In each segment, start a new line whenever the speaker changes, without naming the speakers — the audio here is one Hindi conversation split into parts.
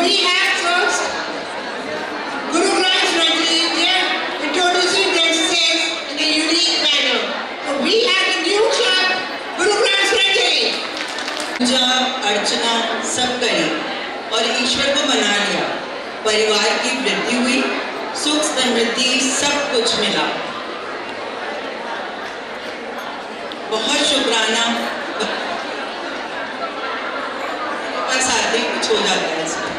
we have first Guru Granth Ranjali. They are introducing themselves in a unique manner. So we have the new club, Guru Granth Ranjali.
पूजा अर्चना सब करी और ईश्वर को मना लिया। परिवार की वृद्धि हुई, सुख समृद्धि सब कुछ मिला। बहुत शुक्राना। बस आते ही कुछ हो जाता है इसमें।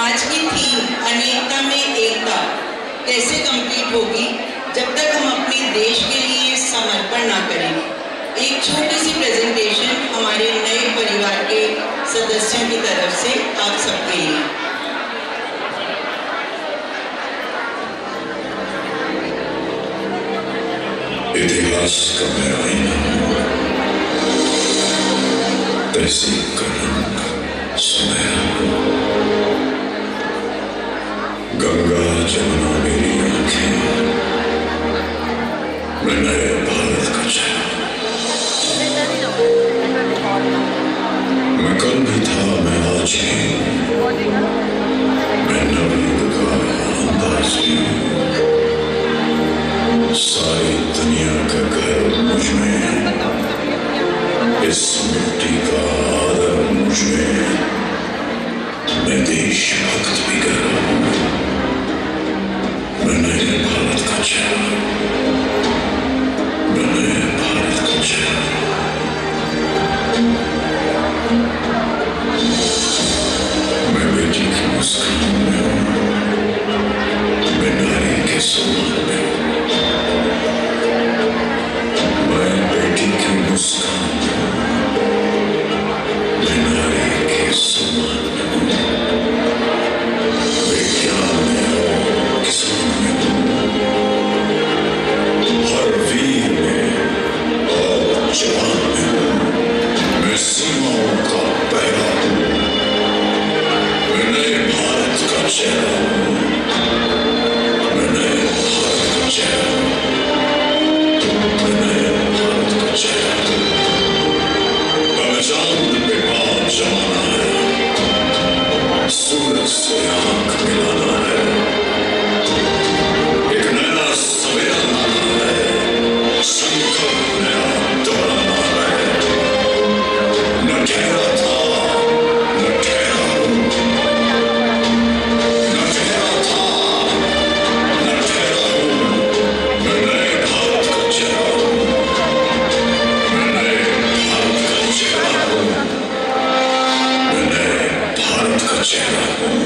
आज की थीम अनेकता में एकता कैसे कंप्लीट होगी जब तक हम अपने देश के लिए समर्पण ना करें। एक छोटी सी प्रेजेंटेशन हमारे नए परिवार के सदस्यों की तरफ से आप सबके लिए।
इतिहास का मैं आईना हूँ, तहसीब का रंग सुनहरा हूँ। गंगा जमुना मेरी आंखें, मैं नए भारत का चेहरा। मैं कल भी था, मैं आज भी, मैं नवयुग का अंदाज भी हूँ। सारी दुनिया का घर मुझ में, इस मिट्टी का आदर मुझ में। मैं देशभक्त भी कर रहा हूँ, मैं नए भारत का चेहरा, मैं नए भारत का चेहरा। मैं बेटी की मुस्कान में हूँ, मैं नारी के सम्मान में हूँ। मैं बेटी की मुस्कान में हूँ, मैं नारी के सम्मान में हूँ। विज्ञान में और किसान में हूँ, हर वीर में और जवान में हूँ। मैं सीमाओं का पहरा हूँ, मैं नए भारत का चेहरा हूँ, मैं नए भारत का चेहरा हूँ, मैं नए भारत का चेहरा हूँ। अब चांद पे पाँव जमाना है, सूरज से आंख मिलाना है, एक नया सवेरा लाना है, संकल्प नया दोहराना है। न ठहरा था, न ठहरा हूँ, न ठहरा था, न ठहरा हूँ। मैं नए भारत का चेहरा हूँ, मैं नए भारत का चेहरा हूँ, मैं नए भारत का चेहरा हूँ।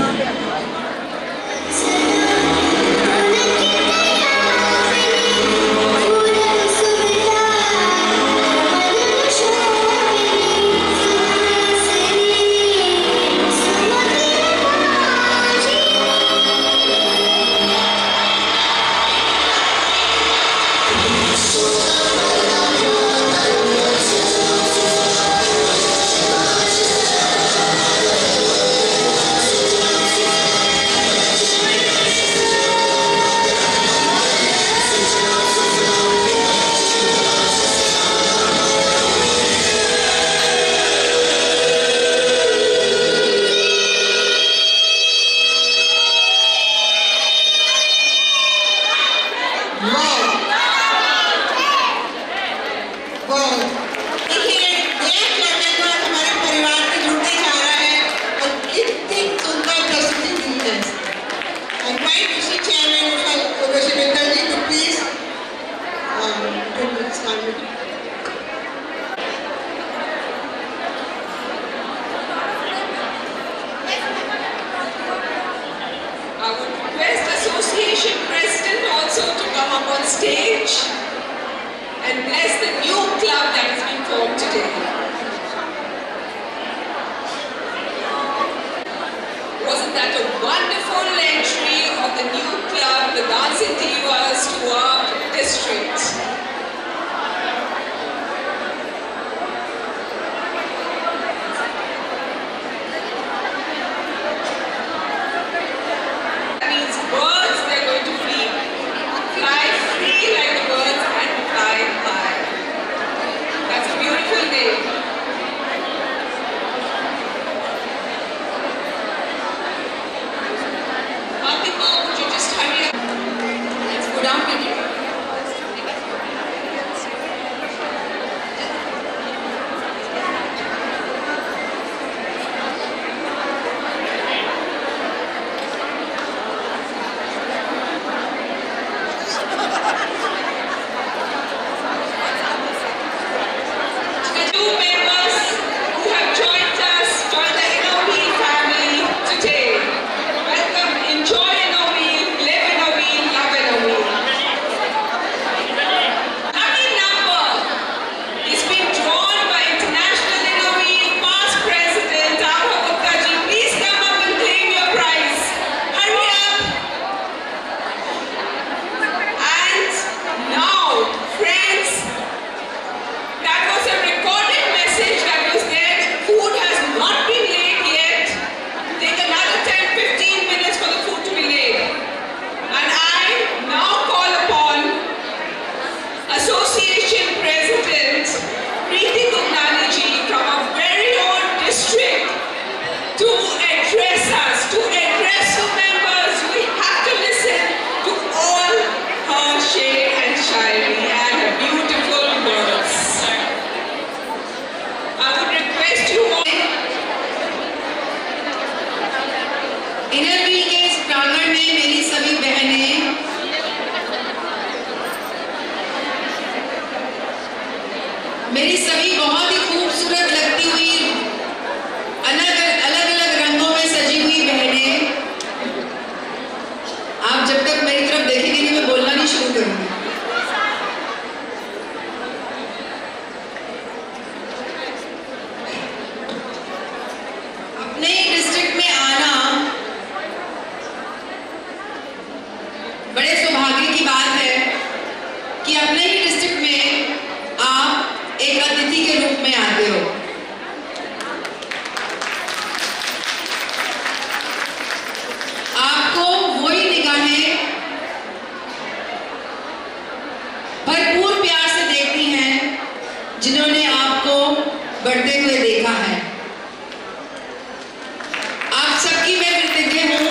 इनरव्हील के इस प्रांगण में मेरी सभी बहनें मेरी सभी बहुत ही खूबसूरत लगती हुई अलग अलग रंगों में सजी हुई बहनें, आप जब तक मेरी तरफ देखेंगे नहीं मैं बोलना नहीं शुरू करूंगी। अपने डिस्ट्रिक्ट में आना बड़े सौभाग्य की बात है कि अपने ही डिस्ट्रिक्ट में आप एक अतिथि के रूप में आते हो। आपको वही निगाहें भरपूर प्यार से देखती हैं जिन्होंने आपको बढ़ते हुए देखा है। आप सबकी मैं कृतज्ञ हूं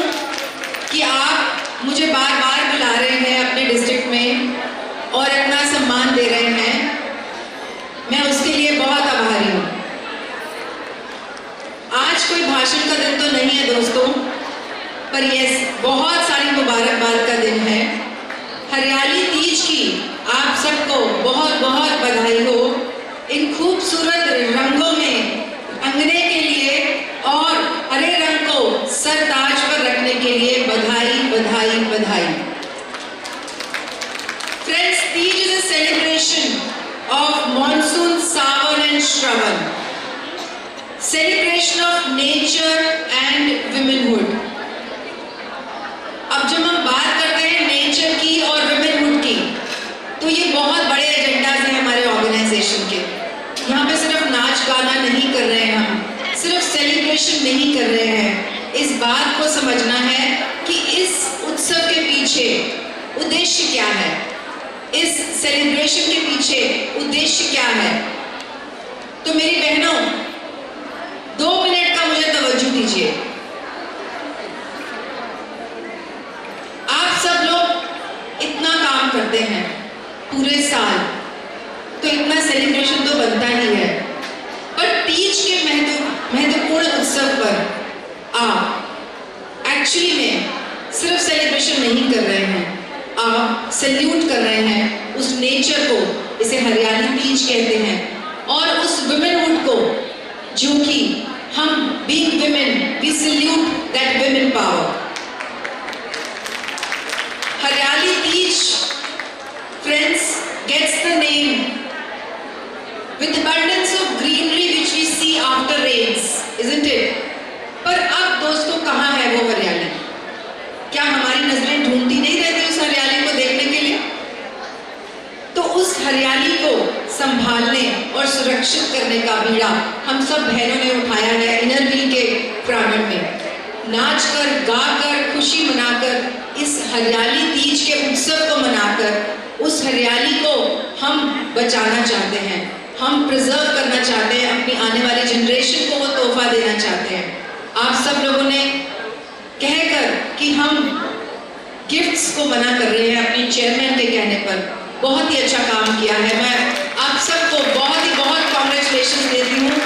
कि आप मुझे बार बार बुला रहे हैं अपने डिस्ट्रिक्ट में और अपना सम्मान दे रहे हैं। मैं उसके लिए बहुत आभारी हूं। आज कोई भाषण का दिन तो नहीं है दोस्तों, पर यस बहुत सारी मुबारकबाद का दिन है। हरियाली तीज की आप सबको बहुत बहुत बधाई हो। इन खूबसूरत रंगों में रंगने के लिए और हरे रंग को सर ताज पर रखने के लिए बधाई बधाई बधाई। Friends, Teej is a celebration of monsoon, sawan and shravan. Celebration of nature and womanhood. अब जब हम बात करते हैं नेचर की और womanhood की, तो ये बहुत बड़े एजेंडाज हैं हमारे ऑर्गेनाइजेशन के। यहाँ पे सिर्फ नाच गाना नहीं कर रहे हैं, हम सिर्फ सेलिब्रेशन नहीं कर रहे हैं। इस बात को समझना है कि इस उत्सव के पीछे उद्देश्य क्या है, इस सेलिब्रेशन के पीछे उद्देश्य क्या है। तो मेरी बहनों 2 मिनट का मुझे तवज्जो दीजिए। आप सब लोग इतना काम करते हैं पूरे साल, तो इतना सेलिब्रेशन तो बनता ही है, पर तीज के महत्वपूर्ण उत्सव पर आप एक्चुअली में सिर्फ सेलिब्रेशन नहीं कर रहे हैं, आप सैल्यूट कर रहे हैं उस नेचर को, इसे हरियाली तीज कहते हैं, और उस वुमेनहुड को जो कि हम being women we salute that women power. Hariyali Teej friends gets the name with abundance of greenery which we see after rains, isn't it? पर अब दोस्तों कहाँ है वो हरियाली? क्या हमारी नजरें ढूंढती नहीं रहती उस हरियाली को देखने के लिए? तो उस हरियाली को संभालने और सुरक्षित करने का बीड़ा हम सब बहनों ने उठाया है इनरव्हील के प्रांगण में। नाच कर, गाकर, खुशी मनाकर, इस हरियाली तीज के उत्सव को मनाकर उस हरियाली को हम बचाना चाहते हैं, हम प्रिजर्व करना चाहते हैं, अपनी आने वाली जनरेशन को वो तोहफा देना चाहते हैं। आप सब लोगों ने कहकर कि हम गिफ्ट्स को मना कर रहे हैं अपने चेयरमैन के कहने पर, बहुत ही अच्छा काम किया है। मैं आप सबको बहुत कॉन्ग्रेचुलेशन देती हूँ,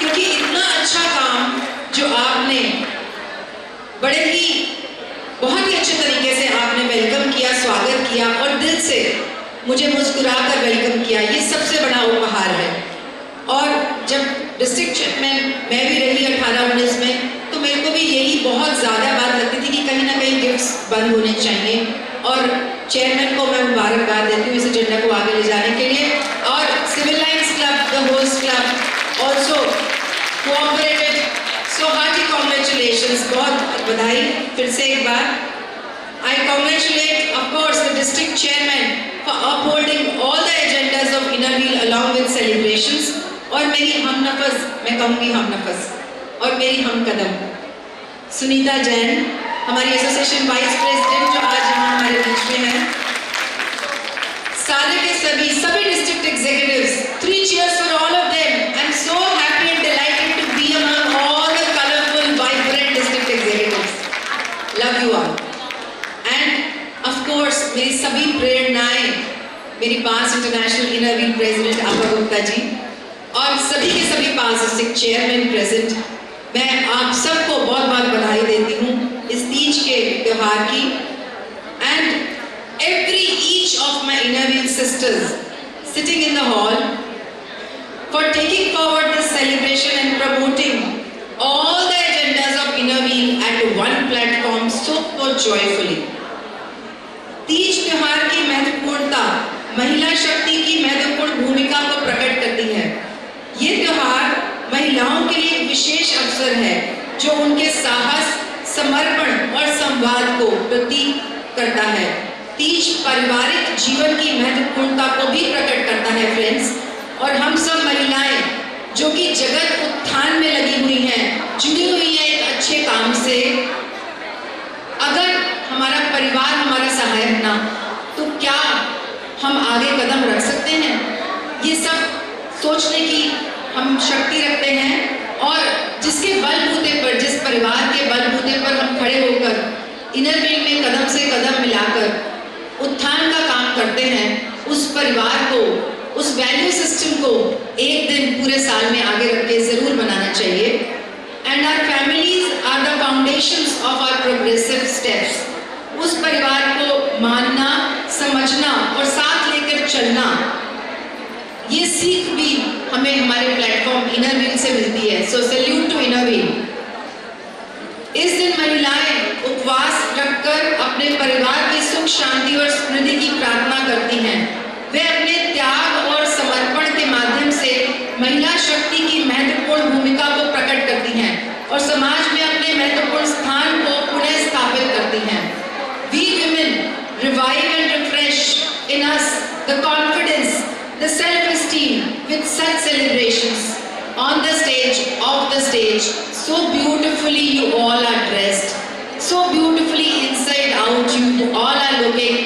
क्योंकि इतना अच्छा काम जो आपने बहुत ही अच्छे तरीके से आपने वेलकम किया, स्वागत किया और दिल से मुझे मुस्कुराकर वेलकम किया, ये सबसे बड़ा उपहार है। और जब डिस्ट्रिक्ट चेयरमैन मैं भी रही 18-19 में, तो मेरे को भी यही बहुत ज़्यादा बात लगती थी कि कहीं ना कहीं गिफ्ट्स बंद होने चाहिए, और चेयरमैन को मैं मुबारकबाद देती हूँ इस एजेंडा को आगे ले जाने के लिए। और civil lines club, the host club also cooperated, so hearty congratulations, बहुत बधाई फिर से एक बार। I congratulate, of course, the district chairman for upholding all the agendas of Innerwheel along with celebrations। और मेरी हमनफस, मैं कहूँगी हमनफस, और मेरी हमकदम सुनीता जैन, हमारी एसोसिएशन वाइस प्रेसिडेंट, जो आज यहाँ हमारे बीच में है। सारे के सभी district executives, 3 cheers for all of them। I am so happy and delighted to be among all the colorful, vibrant district executives। Love you all। And of course, मेरी सभी प्रेरणाएं, मेरी पास इंटरनेशनल इनरव्हील प्रेसिडेंट आपा गुप्ता जी और सभी के सभी पास डिस्ट्रिक्ट चेयरमैन प्रेजेंट, मैं आप सबको बहुत बहुत बधाई देती हूँ। त्योहार की and each of my inner wheel sisters sitting in the hall for taking forward this celebration and promoting all the agendas of inner wheel at one platform so joyfully. Teej त्योहार की महत्वपूर्णता महिला शक्ति की महत्वपूर्ण भूमिका को प्रकट करती है। ये त्योहार महिलाओं के लिए एक विशेष अवसर है जो उनके साहस, समर्पण और संवाद को प्रतीक करता है। तीज पारिवारिक जीवन की महत्वपूर्णता को भी प्रकट करता है फ्रेंड्स, और हम सब महिलाएं जो कि जगत उत्थान में लगी हुई हैं, जुड़ी हुई हैं एक अच्छे काम से, अगर हमारा परिवार हमारा सहायक ना तो क्या हम आगे कदम रख सकते हैं? ये सब सोचने की हम शक्ति रखते हैं, और जिसके बलबूते पर, जिस परिवार के बलबूते पर हम खड़े होकर इनर व्हील में कदम से कदम मिलाकर उत्थान का काम करते हैं, उस परिवार को, उस वैल्यू सिस्टम को एक दिन पूरे साल में आगे रख के जरूर बनाना चाहिए। And our families are the foundations of our progressive steps. उस परिवार को मानना, समझना और साथ लेकर चलना, ये सीख भी हमें हमारे प्लेटफॉर्म इनर व्हील से मिलती है। सो सैल्यूट टू इनर व्हील। इस दिन महिलाएं उपवास रखकर अपने परिवार की सुख, शांति और समृद्धि की प्रार्थना करती हैं। वे अपने त्याग और समर्पण के माध्यम से महिला शक्ति की महत्वपूर्ण भूमिका को प्रकट करती हैं और समाज में अपने महत्वपूर्ण स्थान को पुनः स्थापित करती हैं। We women revive and refresh in us the confidence, the self-esteem with such celebrations on the stage, off the stage. So beautifully you all are dressed, so beautifully inside out you all are looking.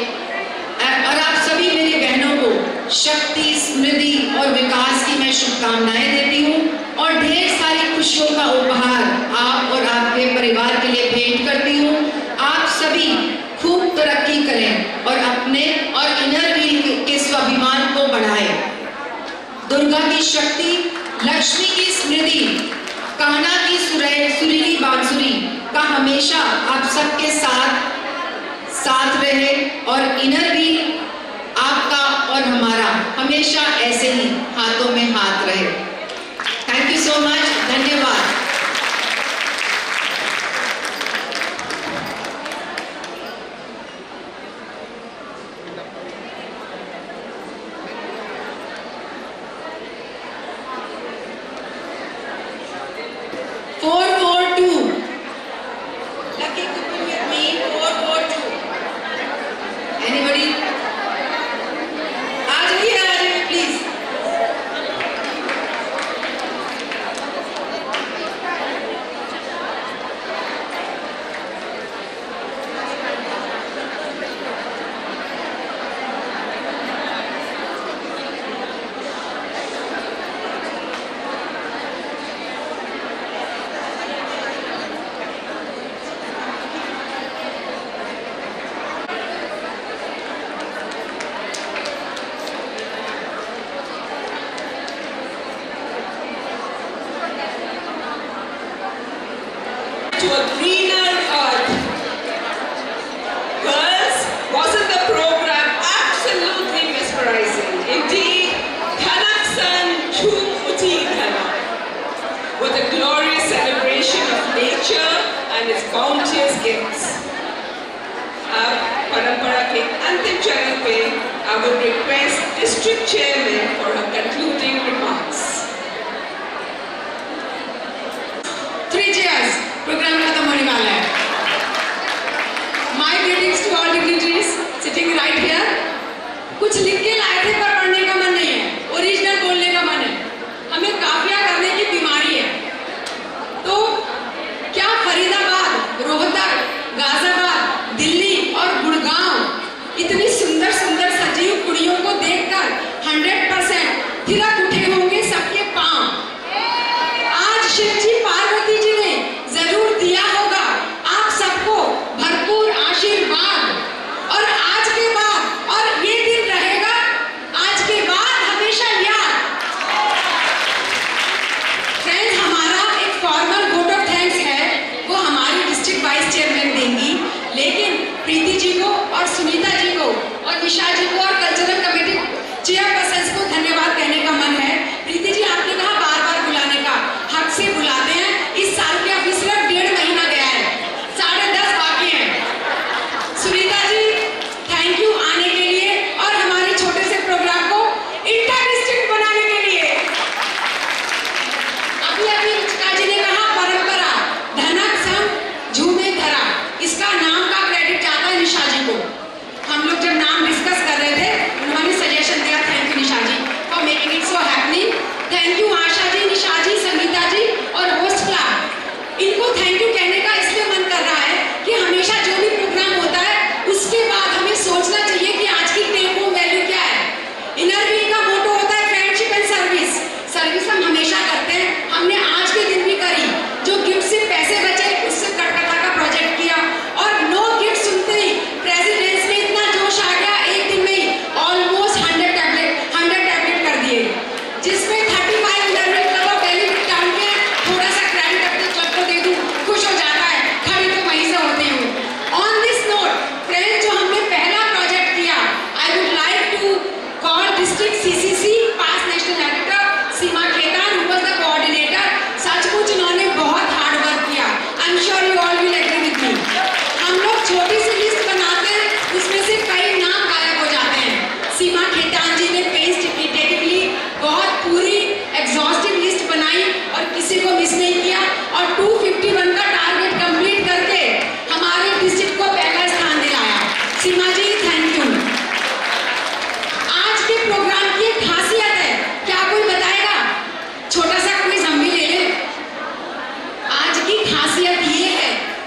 और आप सभी मेरी बहनों को शक्ति, समृद्धि और विकास की मैं शुभकामनाएं देती हूँ और ढेर सारी खुशियों का उपहार आप और आपके परिवार के लिए भेंट करती हूँ। आप सभी खूब तरक्की करें और अपने और इनर व्हील के स्वाभिमान को बढ़ाएं। दुर्गा की शक्ति, लक्ष्मी की समृद्धि, कान्हा की सुरीली बांसुरी का हमेशा आप सबके साथ रहे और इनर व्हील आपका और हमारा हमेशा ऐसे ही हाथों में हाथ रहे। Thank you so much. धन्यवाद।
To a greener earth. Girls, wasn't the program absolutely mesmerizing? Indeed, Dhanak San Jhoom Uthi Dhanak was a glorious celebration of nature and its bounteous gifts. अब परंपरा के अंतिम चरण पे I would request District Chairman for her concluding remarks.
3 cheers. Programme खत्म होने वाला है। My greetings to all dignitaries sitting right here. कुछ लिख के लाए थे पर पढ़ने का मन नहीं है, ओरिजिनल बोलने का मन है। हमें काफिया करने की बीमारी है। तो क्या फरीदाबाद, रोहतक, गाजियाबाद, दिल्ली और गुड़गांव इतनी सुंदर सुंदर सजीव कुड़ियों को देखकर 100% थिरक उठे होंगे सबके पांव। आज शिवजी पार्वती जी ने जरूर दिया होगा आप सबको भरपूर आशीर्वाद, और आज के बाद और ये दिन रहेगा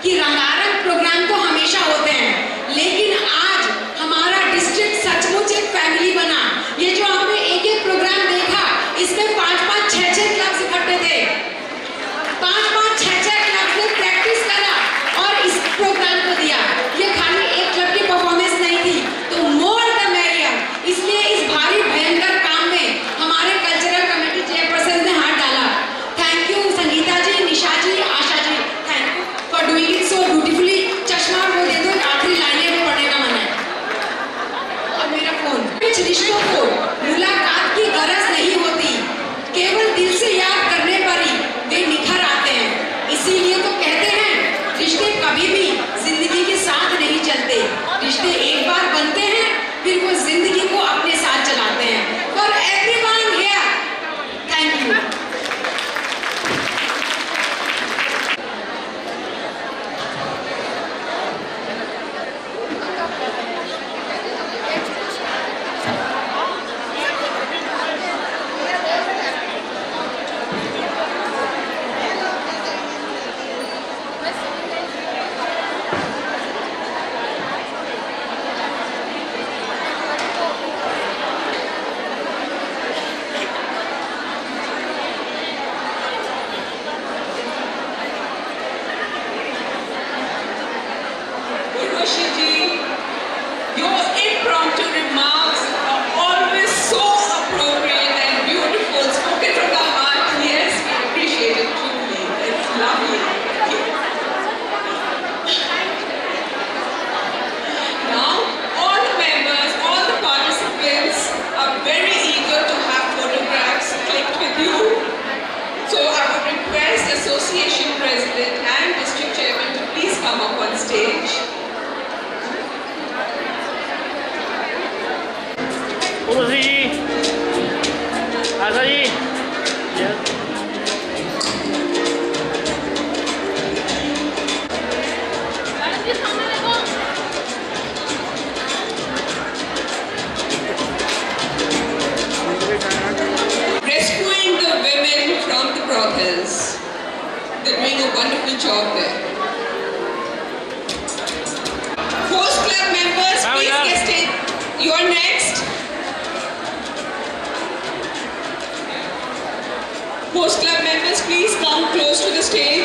कि रंगारंग प्रोग्राम तो हमेशा होते हैं, लेकिन आज हमारा डिस्ट्रिक्ट सचमुच एक फैमिली बना। ये जो हमने एक एक प्रोग्राम देखा, इसमें 5-5, 6-6 क्लब्स इकट्ठे थे। 5-5, 6-6 क्लब्स ने प्रैक्टिस करा और इस प्रोग्राम को दिया। ये खाली एक क्लब की परफॉर्मेंस नहीं थी, तो मोर द मेरियर। इसलिए इस भारी भयंकर काम में हमारे कल्चरल कमेटी चेयरपर्सन ने हाथ डाला। Thank you Sangeeta ji, Nisha ji, Asha ji, thank you for doing it so beautifully. चश्मा बोल दे दो, आखिरी लाइनें में पढ़ने का मन है। और मेरा फोन। कुछ रिश्तों को मुलाकात की गरज नहीं होती, केवल दिल से याद करने पर ही वे निखर आते हैं। इसीलिए तो कहते हैं रिश्ते कभी भी जिंदगी के साथ नहीं चलते, रिश्ते एक बार बनते हैं, फिर वो जिंदगी को अपने साथ चलाते हैं। For everyone here, thank you.
Urvashi ji, your impromptu remarks are always so appropriate and beautiful, spoken from the heart. Yes, we appreciate it truly. It's lovely. Now, all the members, all the participants are very eager to have photographs clicked with you. So I would request Association President and District Chairman to please come up on stage.
Urvashi ji, Asha ji,
Rescuing the women from the brothels. They're doing a wonderful job there. Host Club members, please get in. You're next. Host Club members, please come close to the stage.